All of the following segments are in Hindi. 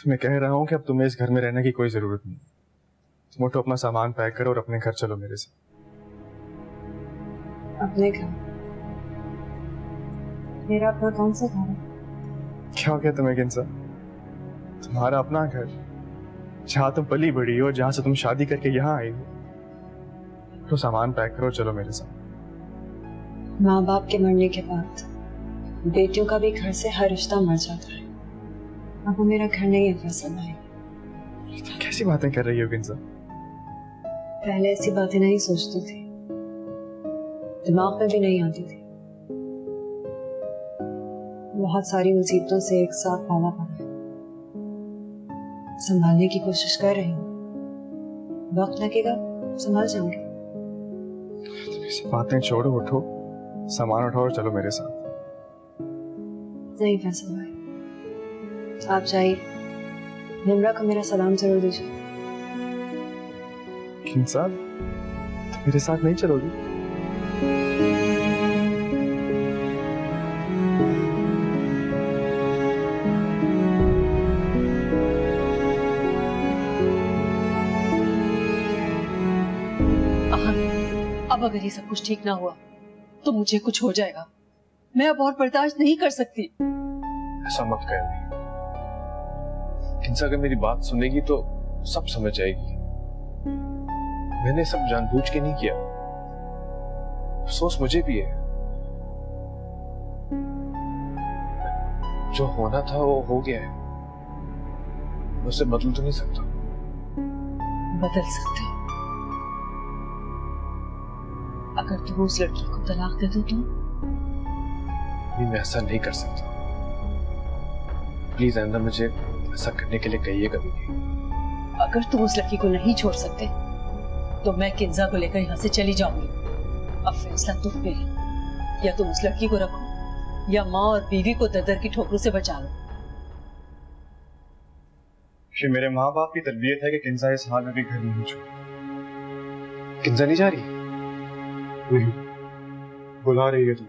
तो मैं कह रहा हूँ कि अब तुम्हें इस घर में रहने की कोई जरूरत नहीं। तुम उठो, अपना सामान पैक करो और अपने घर चलो मेरे साथ। अपने घर? मेरा अपना कौन सा घर है? क्या हो गया तुम्हें किंसा? तुम्हारा अपना घर, जहाँ तुम पली बड़ी हो, जहाँ से तुम शादी करके यहाँ आई हो। तो सामान पैक करो, चलो मेरे साथ। माँ बाप के मरने के बाद बेटियों का भी घर से हर रिश्ता मर जाता है। अब वो मेरा घर नहीं है फैसल भाई। तुम कैसी बातें कर रही हो किंसा? पहले ऐसी बातें नहीं सोचती थी, दिमाग में भी नहीं आती थी। बहुत सारी मुसीबतों से एक साथ पाला पड़ा है, संभालने की कोशिश कर रही हूँ। वक्त लगेगा, संभाल जाऊंगी। तुम ये सब बातें छोड़ो, उठो, सामान उठाओ और चलो मेरे साथ। नहीं फैसल भाई, आप जाइए। निम्रा को मेरा सलाम जरूर दीजिए। किंसा, तुम मेरे साथ नहीं चलोगी? अब अगर ये सब कुछ ठीक ना हुआ तो मुझे कुछ हो जाएगा। मैं अब और बर्दाश्त नहीं कर सकती। ऐसा मत कर। किंसा अगर मेरी बात सुनेगी तो सब समझ जाएगी। मैंने सब जानबूझ के नहीं किया, अफसोस मुझे भी है। जो होना था वो हो गया है, मैं उसे बदल तो नहीं सकता। बदल सकते हो अगर तुम उस लड़की को तलाक दे दो तो। मैं ऐसा नहीं कर सकता। प्लीज आइंदा मुझे ऐसा करने के लिए कहिए कभी नहीं। अगर तुम उस लड़की को नहीं छोड़ सकते तो मैं किंजा को लेकर यहाँ से चली जाऊंगी। अब फैसला तुम पे है, या तुम उस लड़की को रखो या माँ और बीवी को दर की ठोकरों से बचा लो। मेरे माँ बाप की तरबियत है कि किंजा इस हाल में भी घर नहीं छोड़। किंजा नहीं जा रही? नहीं, बुला रही है तुम।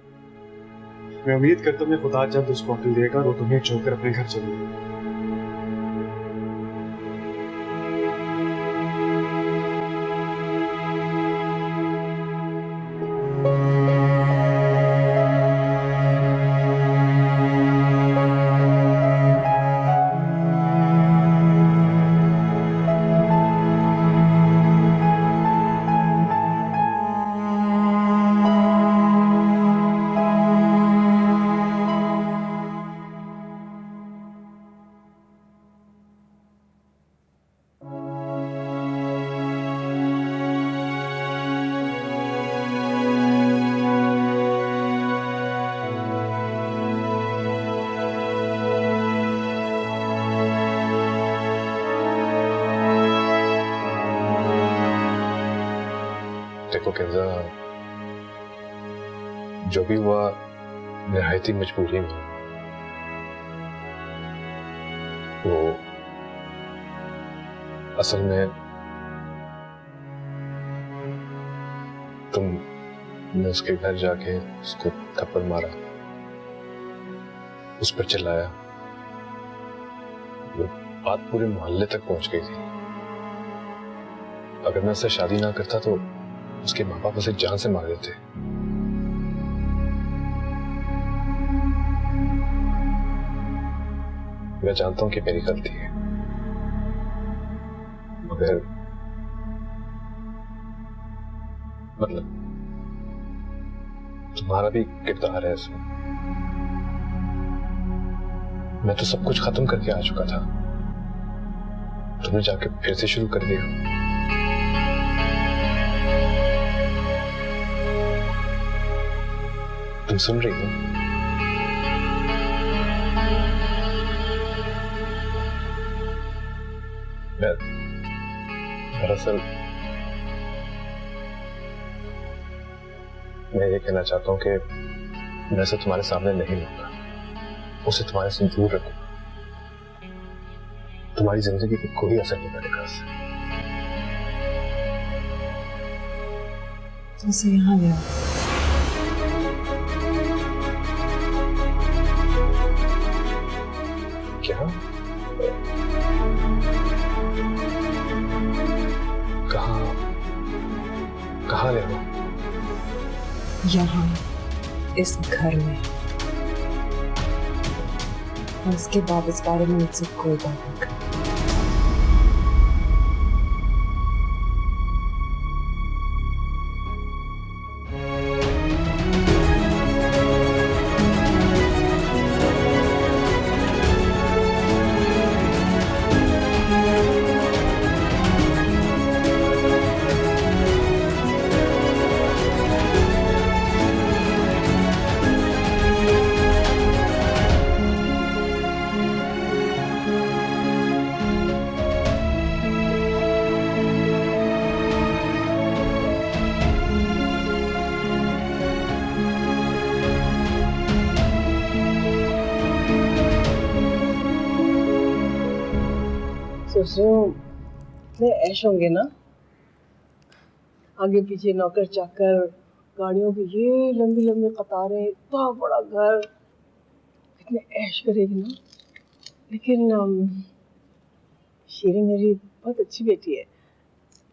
मैं उम्मीद करता हूँ खुदा जल्द उसको अक्ल देगा और वो तुम्हें छोड़कर अपने घर चलेगी। देखो किंजा, जो भी हुआ निहायती मजबूरी में। वो असल में तुमने उसके घर जाके उसको थप्पड़ मारा, उस पर चिल्लाया। वो बात पूरे मोहल्ले तक पहुंच गई थी। अगर मैं उससे शादी ना करता तो उसके माँ बाप उसे जान से मार देते। मैं जानता हूं कि मेरी गलती है, मगर मतलब तुम्हारा भी किरदार है इसमें। मैं तो सब कुछ खत्म करके आ चुका था, तुमने जाके फिर से शुरू कर दिया। तुम सुन रही हो? दरअसल मैं ये कहना चाहता हूँ कि मैं उसे तुम्हारे सामने नहीं लूंगा, उसे तुम्हारे से दूर रखूंगा। तुम्हारी जिंदगी पे कोई असर नहीं पड़ेगा उससे। उसे यहाँ ले आओ। क्या? कहाँ ले गए? यहाँ, इस घर में। और उसके बाद इस बारे में मुझसे कोई बात नहीं कर। सोच रही हूँ इतने ऐश होंगे ना, आगे पीछे नौकर चाकर, गाड़ियों की ये लंबी लंबी कतारें, इतना बड़ा घर, कितने ऐश करेगी ना। लेकिन शीरी मेरी बहुत अच्छी बेटी है,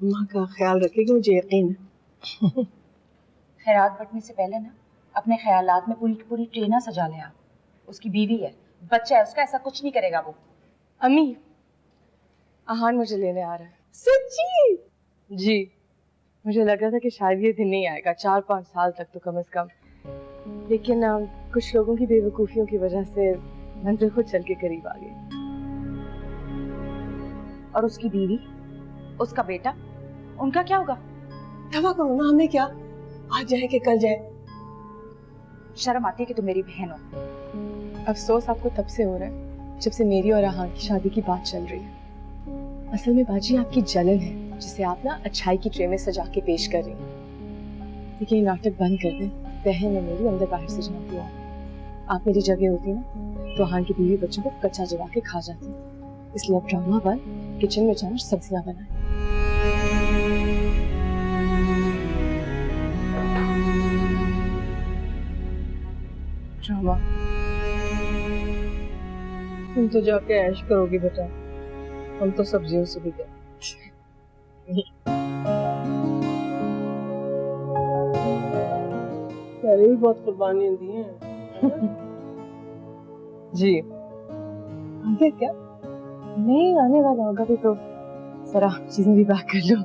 माँ का ख्याल रखेगी, मुझे यकीन है। खैरात बटने से पहले ना अपने ख्यालात में पूरी की पूरी ट्रेना सजा ले। आप उसकी बीवी है, बच्चा है उसका, ऐसा कुछ नहीं करेगा वो। अम्मी, आहान मुझे लेने आ रहा है। सच्ची? जी, मुझे लग रहा था कि शायद ये दिन नहीं आएगा, 4-5 साल तक तो कम से कम। लेकिन कुछ लोगों की बेवकूफियों की वजह से मंजिल खुद चल के करीब आ गई। और उसकी बीवी, उसका बेटा, उनका क्या होगा? दवा करो ना, हमें क्या, आज जाए कि कल जाए। शर्म आती है कि तुम मेरी बहन हो। अफसोस आपको तब से हो रहा है जब से मेरी और आहान की शादी की बात चल रही है। असल में बाजी आपकी जलन है, जिसे आप ना अच्छाई की ट्रे में सजा के पेश कर रही हैं। लेकिन ये नाटक बंद कर दें, बहन है मेरी, अंदर बाहर से जानती हूँ। आप मेरी जगह होती ना तो आहान की बीवी बच्चों को कच्चा जला के खा जाती। इसलिए अब ड्रामा बंद, किचन में जाना, सब्जियां बनाएं। ड्रामा तुम तो जाके ऐश करोगी बेटा, हम तो सब्जियों से भी गए। पहले भी बहुत कुर्बानियां दी हैं। जी, आगे क्या? नहीं आने वाला होगा भी तो जरा चीजें भी पैक कर लो।